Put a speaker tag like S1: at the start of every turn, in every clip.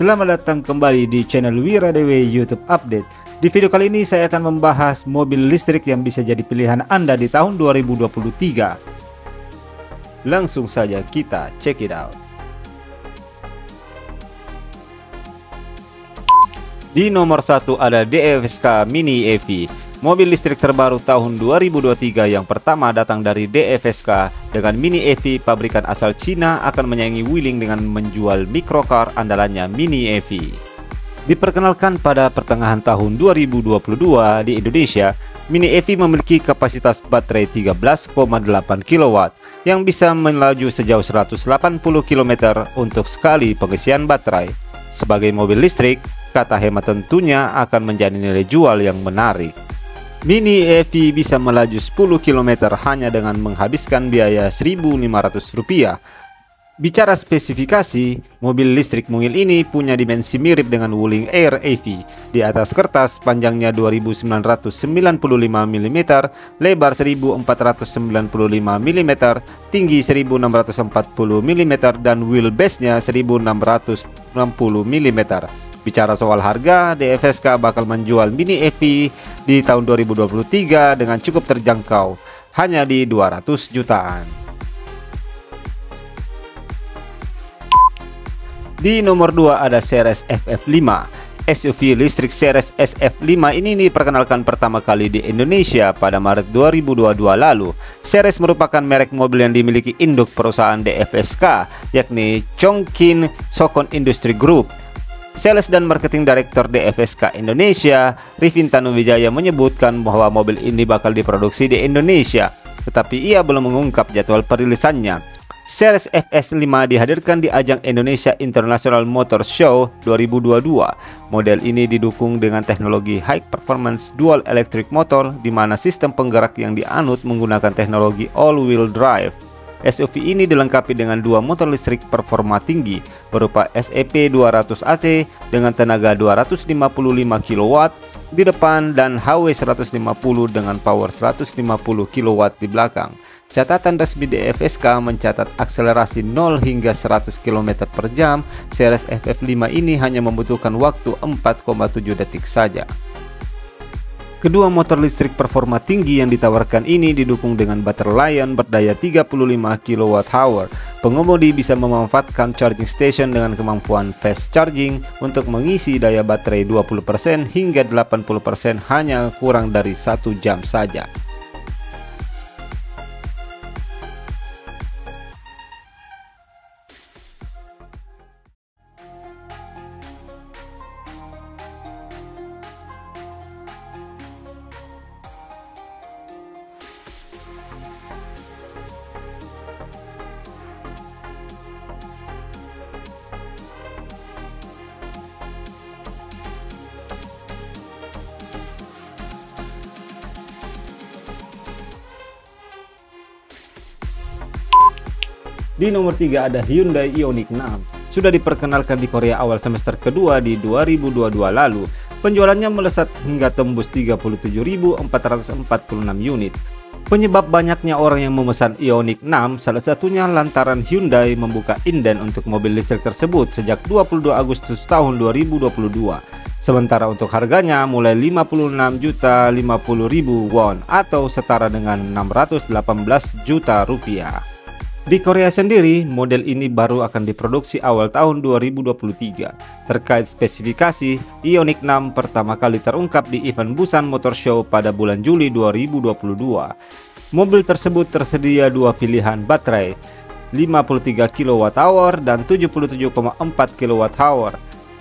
S1: Selamat datang kembali di channel Wiradewe YouTube Update. Di video kali ini saya akan membahas mobil listrik yang bisa jadi pilihan Anda di tahun 2023. Langsung saja kita check it out. Di nomor 1 ada DFSK Mini EV, mobil listrik terbaru tahun 2023 yang pertama datang dari DFSK. Dengan Mini EV, pabrikan asal Cina akan menyaingi Wuling dengan menjual microcar andalannya Mini EV. Diperkenalkan pada pertengahan tahun 2022 di Indonesia, Mini EV memiliki kapasitas baterai 13,8 kW yang bisa melaju sejauh 180 km untuk sekali pengisian baterai. Sebagai mobil listrik, kata hemat tentunya akan menjadi nilai jual yang menarik. Mini EV bisa melaju 10 km hanya dengan menghabiskan biaya Rp1.500. Bicara spesifikasi, mobil listrik mungil ini punya dimensi mirip dengan Wuling Air EV. Di atas kertas, panjangnya 2.995 mm, lebar 1.495 mm, tinggi 1.640 mm, dan wheelbase-nya 1.660 mm. Bicara soal harga, DFSK bakal menjual Mini EV di tahun 2023 dengan cukup terjangkau, hanya di 200 jutaan. Di nomor 2 ada Ceres FF5. SUV listrik Ceres SF5 ini diperkenalkan pertama kali di Indonesia pada Maret 2022 lalu. Ceres merupakan merek mobil yang dimiliki induk perusahaan DFSK, yakni Chongqing Sokon Industry Group. Sales dan Marketing Director DFSK Indonesia, Rifin Tanuwijaya, menyebutkan bahwa mobil ini bakal diproduksi di Indonesia, tetapi ia belum mengungkap jadwal perilisannya. Ceres FS5 dihadirkan di ajang Indonesia International Motor Show 2022. Model ini didukung dengan teknologi high performance dual electric motor, di mana sistem penggerak yang dianut menggunakan teknologi all-wheel drive. SUV ini dilengkapi dengan dua motor listrik performa tinggi berupa SEP 200 AC dengan tenaga 255 kW di depan dan HW 150 dengan power 150 kW di belakang. Catatan resmi DFSK mencatat akselerasi 0 hingga 100 km per jam. Ceres FF5 ini hanya membutuhkan waktu 4,7 detik saja. Kedua motor listrik performa tinggi yang ditawarkan ini didukung dengan baterai Lion berdaya 35 kWh. Pengemudi bisa memanfaatkan charging station dengan kemampuan fast charging untuk mengisi daya baterai 20% hingga 80% hanya kurang dari 1 jam saja. Di nomor 3 ada Hyundai Ioniq 6. Sudah diperkenalkan di Korea awal semester kedua di 2022 lalu. Penjualannya melesat hingga tembus 37.446 unit. Penyebab banyaknya orang yang memesan Ioniq 6 salah satunya lantaran Hyundai membuka inden untuk mobil listrik tersebut sejak 22 Agustus tahun 2022. Sementara untuk harganya mulai 56.050.000 won atau setara dengan 618 juta rupiah. Di Korea sendiri, model ini baru akan diproduksi awal tahun 2023. Terkait spesifikasi, Ioniq 6 pertama kali terungkap di event Busan Motor Show pada bulan Juli 2022. Mobil tersebut tersedia dua pilihan baterai, 53 kWh dan 77,4 kWh.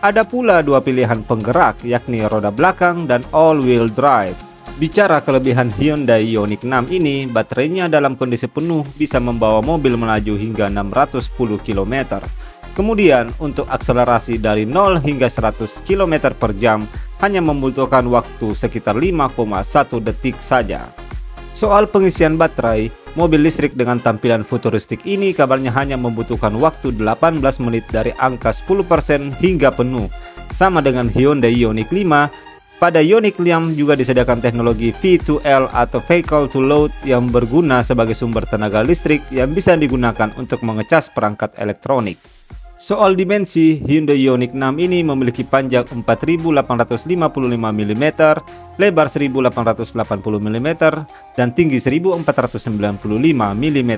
S1: Ada pula dua pilihan penggerak, yakni roda belakang dan all-wheel drive. Bicara kelebihan Hyundai Ioniq 6 ini, baterainya dalam kondisi penuh bisa membawa mobil melaju hingga 610 km. Kemudian untuk akselerasi dari 0 hingga 100 km per jam hanya membutuhkan waktu sekitar 5,1 detik saja. Soal pengisian baterai, mobil listrik dengan tampilan futuristik ini kabarnya hanya membutuhkan waktu 18 menit dari angka 10% hingga penuh. Sama dengan Hyundai Ioniq 5, pada Ioniq 5 juga disediakan teknologi V2L atau Vehicle to Load yang berguna sebagai sumber tenaga listrik yang bisa digunakan untuk mengecas perangkat elektronik. Soal dimensi, Hyundai Ioniq 6 ini memiliki panjang 4.855 mm, lebar 1.880 mm, dan tinggi 1.495 mm.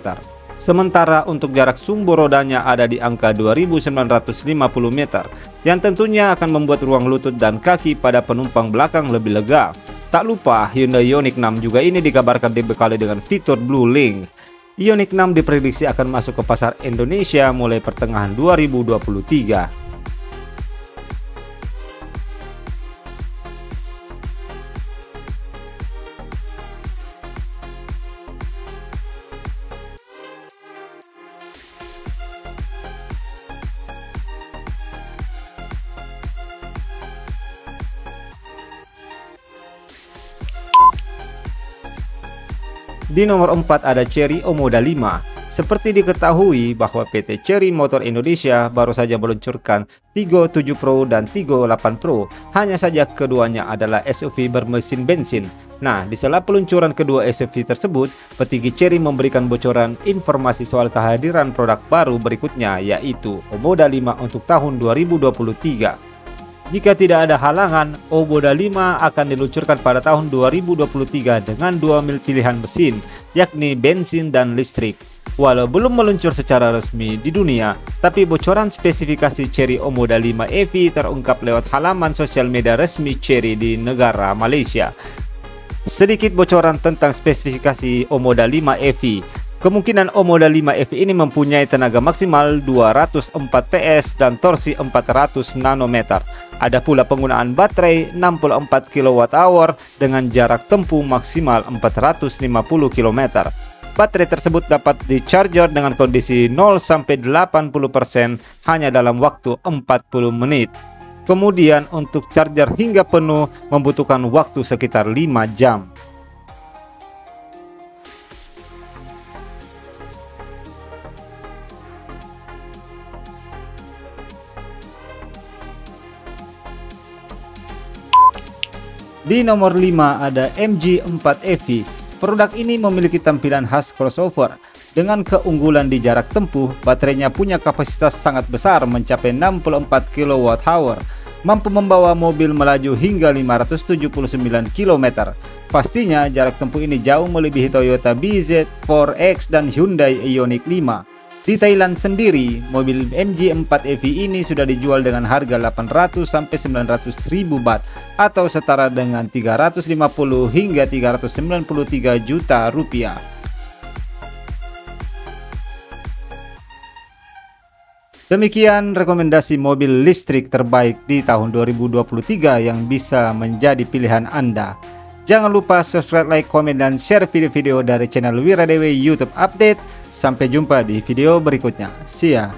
S1: Sementara untuk jarak sumbu rodanya ada di angka 2.950 meter, yang tentunya akan membuat ruang lutut dan kaki pada penumpang belakang lebih lega. Tak lupa, Hyundai Ioniq 6 juga ini dikabarkan dibekali dengan fitur Blue Link. Ioniq 6 diprediksi akan masuk ke pasar Indonesia mulai pertengahan 2023. Di nomor 4 ada Chery Omoda 5. Seperti diketahui bahwa PT Chery Motor Indonesia baru saja meluncurkan Tiggo 7 Pro dan Tiggo 8 Pro. Hanya saja keduanya adalah SUV bermesin bensin. Nah, di sela peluncuran kedua SUV tersebut, petinggi Chery memberikan bocoran informasi soal kehadiran produk baru berikutnya, yaitu Omoda 5 untuk tahun 2023. Jika tidak ada halangan, Omoda 5 akan diluncurkan pada tahun 2023 dengan dua pilihan mesin, yakni bensin dan listrik. Walau belum meluncur secara resmi di dunia, tapi bocoran spesifikasi Chery Omoda 5 EV terungkap lewat halaman sosial media resmi Chery di negara Malaysia. Sedikit bocoran tentang spesifikasi Omoda 5 EV. Kemungkinan Omoda 5 EV ini mempunyai tenaga maksimal 204 PS dan torsi 400 nanometer. Ada pula penggunaan baterai 64 kWh dengan jarak tempuh maksimal 450 km. Baterai tersebut dapat di-charger dengan kondisi 0-80% hanya dalam waktu 40 menit. Kemudian untuk charger hingga penuh membutuhkan waktu sekitar 5 jam. Di nomor 5 ada MG4 EV. Produk ini memiliki tampilan khas crossover. Dengan keunggulan di jarak tempuh, baterainya punya kapasitas sangat besar mencapai 64 kWh. Mampu membawa mobil melaju hingga 579 km. Pastinya jarak tempuh ini jauh melebihi Toyota BZ4X dan Hyundai Ioniq 5. Di Thailand sendiri, mobil MG4 EV ini sudah dijual dengan harga 800-900 ribu baht atau setara dengan 350 hingga 393 juta rupiah. Demikian rekomendasi mobil listrik terbaik di tahun 2023 yang bisa menjadi pilihan Anda. Jangan lupa subscribe, like, komen, dan share video-video dari channel Wiradewe YouTube Update. Sampai jumpa di video berikutnya. See ya.